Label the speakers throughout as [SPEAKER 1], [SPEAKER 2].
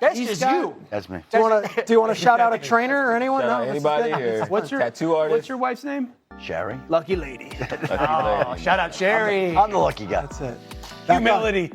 [SPEAKER 1] That's just you.
[SPEAKER 2] That's me.
[SPEAKER 3] Do you want to shout out a trainer or anyone? No,
[SPEAKER 4] anybody here?
[SPEAKER 1] What's your
[SPEAKER 4] tattoo artist?
[SPEAKER 1] What's your wife's name?
[SPEAKER 2] Sherry.
[SPEAKER 1] Lucky lady.
[SPEAKER 3] Oh, shout out Sherry.
[SPEAKER 2] I'm the lucky guy.
[SPEAKER 3] That's it.
[SPEAKER 5] Humility.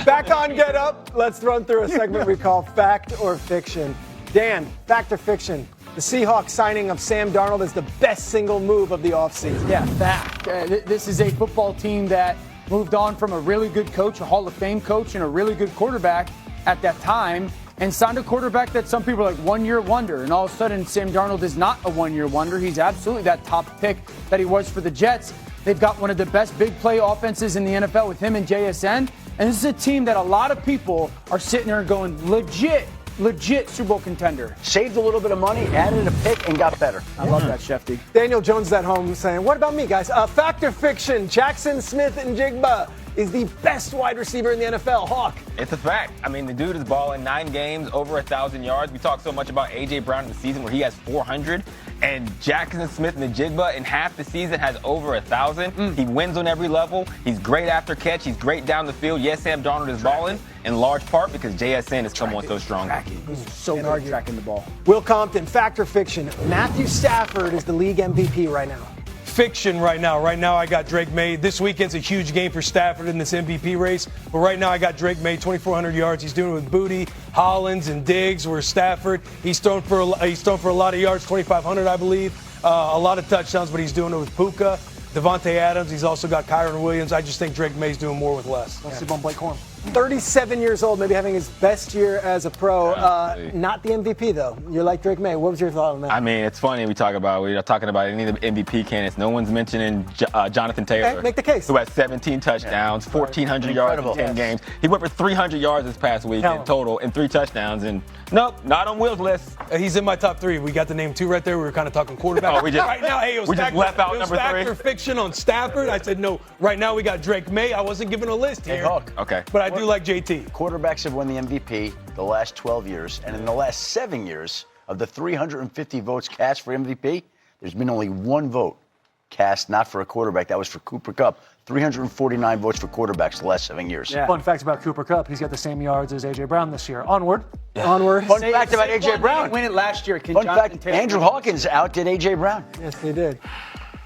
[SPEAKER 3] Back on Get Up. Let's run through a segment we call Fact or Fiction. Dan, fact or fiction? The Seahawks signing of Sam Darnold is the best single move of the offseason.
[SPEAKER 1] Yeah, fact. This is a football team that moved on from a really good coach, a Hall of Fame coach, and a really good quarterback at that time, and signed a quarterback that some people are like one-year wonder. And all of a sudden, Sam Darnold is not a one-year wonder. He's absolutely that top pick that he was for the Jets. They've got one of the best big play offenses in the NFL with him and JSN. And this is a team that a lot of people are sitting there going, legit Super Bowl contender.
[SPEAKER 2] Saved a little bit of money, added a pick, and got better.
[SPEAKER 1] I love that, Shefty.
[SPEAKER 3] Daniel Jones is at home saying, what about me, guys? Fact or fiction? Jackson Smith-Njigba is the best wide receiver in the NFL. Hawk.
[SPEAKER 4] It's a fact. I mean, the dude is balling 9 games, over 1,000 yards. We talk so much about A.J. Brown in the season where he has 400. And Jackson Smith-Njigba in half the season has over 1,000. He wins on every level. He's great after catch. He's great down the field. Yes, Sam Darnold is balling in large part because JSN is come on so strong.
[SPEAKER 1] He's so good at tracking the ball.
[SPEAKER 3] Will Compton, fact or fiction? Matthew Stafford is the league MVP right now.
[SPEAKER 5] Fiction right now. Right now, I got Drake May. This weekend's a huge game for Stafford in this MVP race. But right now, I got Drake May, 2,400 yards. He's doing it with Booty, Hollins, and Diggs. Where Stafford, he's thrown for a lot of yards, 2,500, I believe. A lot of touchdowns, but he's doing it with Puka, Devontae Adams. He's also got Kyron Williams. I just think Drake May's doing more with less.
[SPEAKER 3] Let's see on Blake Corum. 37 years old, maybe having his best year as a pro. Not the MVP, though. You're like Drake May. What was your thought on that?
[SPEAKER 4] I mean, it's funny. We are talking about any of the MVP candidates. No one's mentioning Jonathan Taylor.
[SPEAKER 3] Okay, make the case.
[SPEAKER 4] Who has 17 touchdowns, 1,400 yards in 10 games. He went for 300 yards this past week in total and 3 touchdowns. And nope, not on Will's list.
[SPEAKER 5] He's in my top 3. We got the name 2 right there. We were kind of talking quarterback.
[SPEAKER 4] We just left out number 3.
[SPEAKER 5] Fact or fiction on Stafford. I said no. Right now we got Drake May. I wasn't given a list here.
[SPEAKER 4] Okay.
[SPEAKER 5] But I do like JT.
[SPEAKER 2] Quarterbacks have won the MVP the last 12 years, and in the last 7 years, of the 350 votes cast for MVP, there's been only 1 vote cast not for a quarterback. That was for Cooper Kupp. 349 votes for quarterbacks the last 7 years.
[SPEAKER 6] Yeah. Fun fact about Cooper Kupp, he's got the same yards as A.J. Brown this year. Onward.
[SPEAKER 3] Onward.
[SPEAKER 2] Fun fact about A.J. Brown.
[SPEAKER 1] Win it last year.
[SPEAKER 2] Fun fact, Andrew Hawkins outdid A.J. Brown.
[SPEAKER 3] Yes, they did.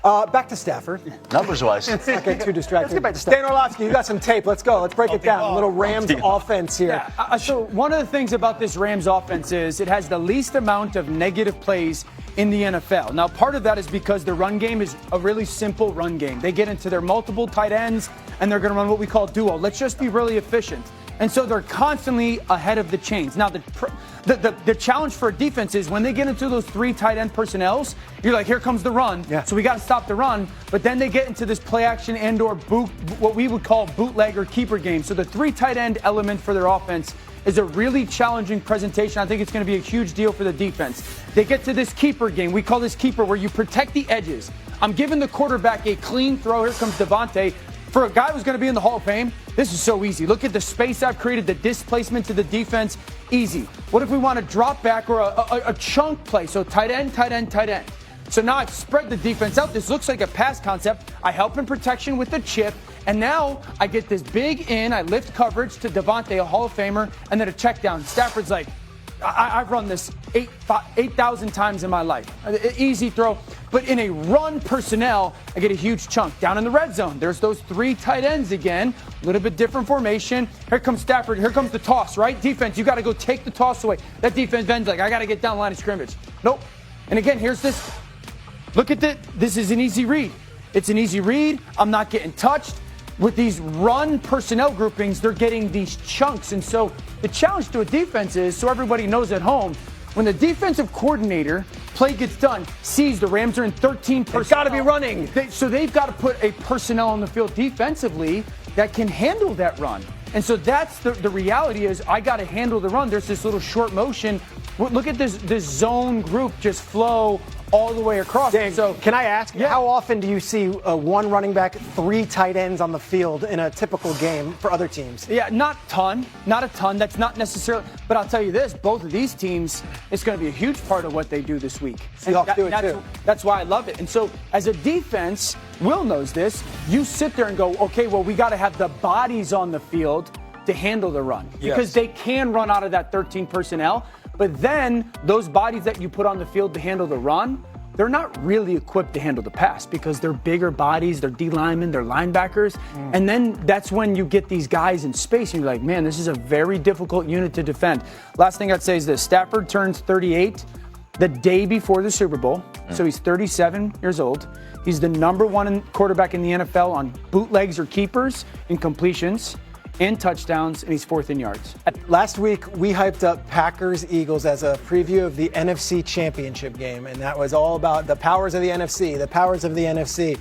[SPEAKER 3] Back to Stafford.
[SPEAKER 2] Numbers-wise.
[SPEAKER 3] Let's not get too distracted. Stan Orlovsky, you got some tape. Let's go. Let's break it down. A little Rams offense here.
[SPEAKER 1] Yeah, so one of the things about this Rams offense is it has the least amount of negative plays in the NFL. Now, part of that is because the run game is a really simple run game. They get into their multiple tight ends, and they're going to run what we call duel. Let's just be really efficient. And so they're constantly ahead of the chains. Now, the challenge for a defense is when they get into those 3 tight end personnels, you're like, here comes the run. Yeah. So we got to stop the run. But then they get into this play action and or what we would call bootleg or keeper game. So the 3 tight end element for their offense is a really challenging presentation. I think it's going to be a huge deal for the defense. They get to this keeper game. We call this keeper where you protect the edges. I'm giving the quarterback a clean throw. Here comes Devontae. For a guy who's going to be in the Hall of Fame, this is so easy. Look at the space I've created, the displacement to the defense. Easy. What if we want to drop back or a chunk play? So tight end, tight end, tight end. So now I've spread the defense out. This looks like a pass concept. I help in protection with the chip. And now I get this big in. I lift coverage to Devontae, a Hall of Famer, and then a check down. Stafford's like, I've run this 8,000 times in my life. Easy throw. But in a run personnel, I get a huge chunk. Down in the red zone, there's those 3 tight ends again. A little bit different formation. Here comes Stafford. Here comes the toss, right? Defense, you got to go take the toss away. That defense ends like, I got to get down line of scrimmage. Nope. And again, here's this. Look at this. This is an easy read. It's an easy read. I'm not getting touched. With these run personnel groupings, they're getting these chunks. And so the challenge to a defense is, so everybody knows at home, when the defensive coordinator, play gets done, sees the Rams are in 13 personnel.
[SPEAKER 3] They've got to be running.
[SPEAKER 1] So they've got to put a personnel on the field defensively that can handle that run. And so that's the reality is I got to handle the run. There's this little short motion. Look at this zone group just flow all the way across.
[SPEAKER 3] Dan,
[SPEAKER 1] so
[SPEAKER 3] can I ask, how often do you see 1 running back, 3 tight ends on the field in a typical game for other teams?
[SPEAKER 1] Yeah, not a ton. That's not necessarily. But I'll tell you this, both of these teams, it's going to be a huge part of what they do this week.
[SPEAKER 3] Seahawks do it too.
[SPEAKER 1] That's why I love it. And so as a defense, Will knows this, you sit there and go, okay, well, we got to have the bodies on the field to handle the run because they can run out of that 13 personnel. But then those bodies that you put on the field to handle the run, they're not really equipped to handle the pass because they're bigger bodies, they're D linemen, they're linebackers. And then that's when you get these guys in space and you're like, man, this is a very difficult unit to defend. Last thing I'd say is this: Stafford turns 38 the day before the Super Bowl. So he's 37 years old. He's the #1 quarterback in the NFL on bootlegs or keepers in completions and touchdowns, and he's 4th in yards.
[SPEAKER 3] Last week, we hyped up Packers-Eagles as a preview of the NFC Championship game, and that was all about the powers of the NFC, the powers of the NFC.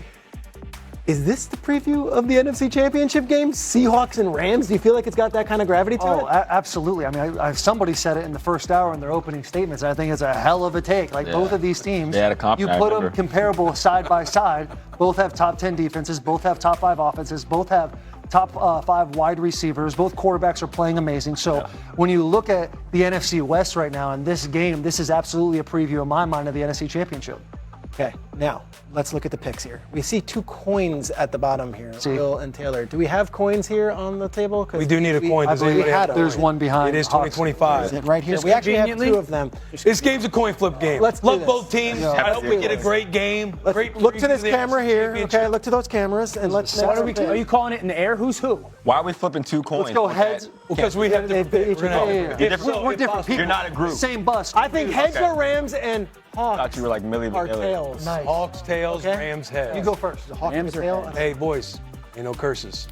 [SPEAKER 3] Is this the preview of the NFC Championship game? Seahawks and Rams? Do you feel like it's got that kind of gravity to it?
[SPEAKER 6] Oh, absolutely. I mean, somebody said it in the first hour in their opening statements. I think it's a hell of a take. Like both of these teams,
[SPEAKER 4] They had a comp,
[SPEAKER 6] you
[SPEAKER 4] I
[SPEAKER 6] put
[SPEAKER 4] remember.
[SPEAKER 6] them comparable side by side. Both have top 10 defenses. Both have top 5 offenses. Both have top 5 wide receivers. Both quarterbacks are playing amazing. So when you look at the NFC West right now in this game, this is absolutely a preview in my mind of the NFC Championship.
[SPEAKER 3] Okay, now let's look at the picks here. We see 2 coins at the bottom here, Will and Taylor. Do we have coins here on the table?
[SPEAKER 5] We do need a coin.
[SPEAKER 3] I
[SPEAKER 5] Does
[SPEAKER 3] believe we
[SPEAKER 5] anybody
[SPEAKER 3] had
[SPEAKER 5] have-
[SPEAKER 3] a
[SPEAKER 6] There's
[SPEAKER 3] coin.
[SPEAKER 6] one behind.
[SPEAKER 5] It is
[SPEAKER 6] Hawks.
[SPEAKER 5] 2025.
[SPEAKER 3] Is it right here?
[SPEAKER 1] Just
[SPEAKER 3] We actually have
[SPEAKER 1] conveniently?
[SPEAKER 3] 2 of them.
[SPEAKER 5] This game's a coin flip game.
[SPEAKER 3] Let's do
[SPEAKER 5] Love
[SPEAKER 3] this.
[SPEAKER 5] both teams.
[SPEAKER 3] Yeah.
[SPEAKER 5] I hope we
[SPEAKER 3] do
[SPEAKER 5] get a
[SPEAKER 3] this.
[SPEAKER 5] great game.
[SPEAKER 3] Let's
[SPEAKER 5] Great
[SPEAKER 3] look to
[SPEAKER 5] preview
[SPEAKER 3] this
[SPEAKER 5] of the
[SPEAKER 3] camera here.
[SPEAKER 5] championship.
[SPEAKER 3] Okay, look to those cameras and let's.
[SPEAKER 1] What are you calling it in the air? Who's who?
[SPEAKER 4] Why are we flipping 2 coins?
[SPEAKER 6] Let's go heads.
[SPEAKER 5] Because we have
[SPEAKER 3] They
[SPEAKER 5] different.
[SPEAKER 3] each
[SPEAKER 5] We're gonna-
[SPEAKER 3] have-
[SPEAKER 6] Yeah.
[SPEAKER 5] If so,
[SPEAKER 6] We're
[SPEAKER 5] if
[SPEAKER 6] different
[SPEAKER 5] possible.
[SPEAKER 6] people.
[SPEAKER 4] You're not a group.
[SPEAKER 6] Same bus.
[SPEAKER 3] I think heads
[SPEAKER 4] Okay.
[SPEAKER 3] are Rams and Hawks.
[SPEAKER 4] Thought you were like Millie
[SPEAKER 3] are
[SPEAKER 4] Vanilli.
[SPEAKER 3] tails.
[SPEAKER 6] Nice.
[SPEAKER 5] Hawks, tails,
[SPEAKER 3] Okay.
[SPEAKER 5] Rams, heads.
[SPEAKER 6] You go first.
[SPEAKER 3] Hawks
[SPEAKER 1] Rams
[SPEAKER 3] are
[SPEAKER 1] are
[SPEAKER 3] tail.
[SPEAKER 1] heads.
[SPEAKER 5] Hey, boys, ain't no curses.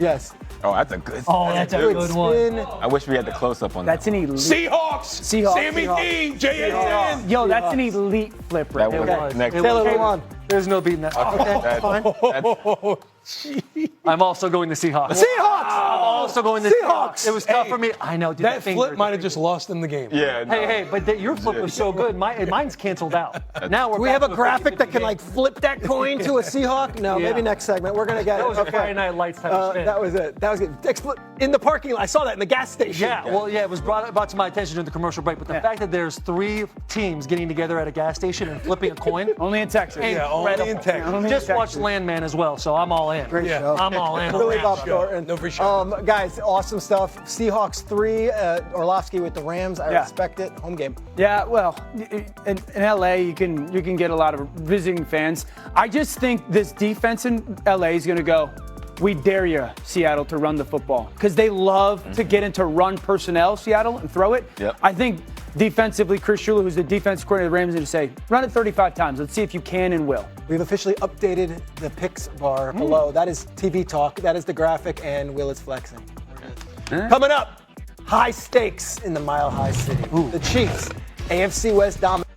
[SPEAKER 3] Yes.
[SPEAKER 4] Oh, that's a good.
[SPEAKER 6] Oh, that's a good one.
[SPEAKER 3] Spin.
[SPEAKER 4] I wish we had the close up on
[SPEAKER 1] That's
[SPEAKER 4] that.
[SPEAKER 1] an elite.
[SPEAKER 5] Seahawks. Sammy D. JSN.
[SPEAKER 1] Yo, that's an elite flip right
[SPEAKER 4] That
[SPEAKER 1] there.
[SPEAKER 4] was next.
[SPEAKER 3] Taylor, move on.
[SPEAKER 6] There's no beating that. Okay, fine. I'm also going to Seahawks.
[SPEAKER 3] Seahawks!
[SPEAKER 6] I'm also going to Seahawks. It was tough for me. I know, dude.
[SPEAKER 5] That flip might have just lost them the game.
[SPEAKER 4] Yeah. No.
[SPEAKER 6] Hey, but your flip was so good. Mine's canceled out. Now
[SPEAKER 3] Do we have a graphic that can like flip that coin to a Seahawk? No,
[SPEAKER 6] Yeah.
[SPEAKER 3] maybe next segment. We're gonna get
[SPEAKER 6] That
[SPEAKER 3] it.
[SPEAKER 6] was a Friday Night Lights type of spin.
[SPEAKER 3] That was it. That was good. In the parking lot, I saw that in the gas station.
[SPEAKER 6] Yeah, well, yeah, it was brought to my attention during the commercial break. But the fact that there's 3 teams getting together at a gas station and flipping a coin,
[SPEAKER 1] Only in Texas.
[SPEAKER 5] Yeah, only in
[SPEAKER 6] incredible.
[SPEAKER 5] Texas.
[SPEAKER 1] Only in
[SPEAKER 6] Just watch
[SPEAKER 1] Texas.
[SPEAKER 6] Landman as well, so I'm all in.
[SPEAKER 3] Great
[SPEAKER 5] Yeah.
[SPEAKER 3] show.
[SPEAKER 6] I'm all in.
[SPEAKER 3] Billy Bob
[SPEAKER 5] sure.
[SPEAKER 3] Thornton.
[SPEAKER 5] No, for sure.
[SPEAKER 3] Guys, awesome stuff. Seahawks 3, Orlovsky with the Rams. I
[SPEAKER 1] Yeah.
[SPEAKER 3] respect it. Home game.
[SPEAKER 1] Yeah, well, in LA, you can get a lot of visiting fans. I just think this defense in LA is going to go, we dare you, Seattle, to run the football. Because they love to get into run personnel, Seattle, and throw it.
[SPEAKER 4] Yep.
[SPEAKER 1] I think defensively, Chris Shula, who's the defense coordinator of the Rams, is going to say, run it 35 times. Let's see if you can and will.
[SPEAKER 3] We've officially updated the picks bar below. That is TV talk. That is the graphic, and Will is flexing. Coming up, high stakes in the Mile High City. The Chiefs, AFC West dominant.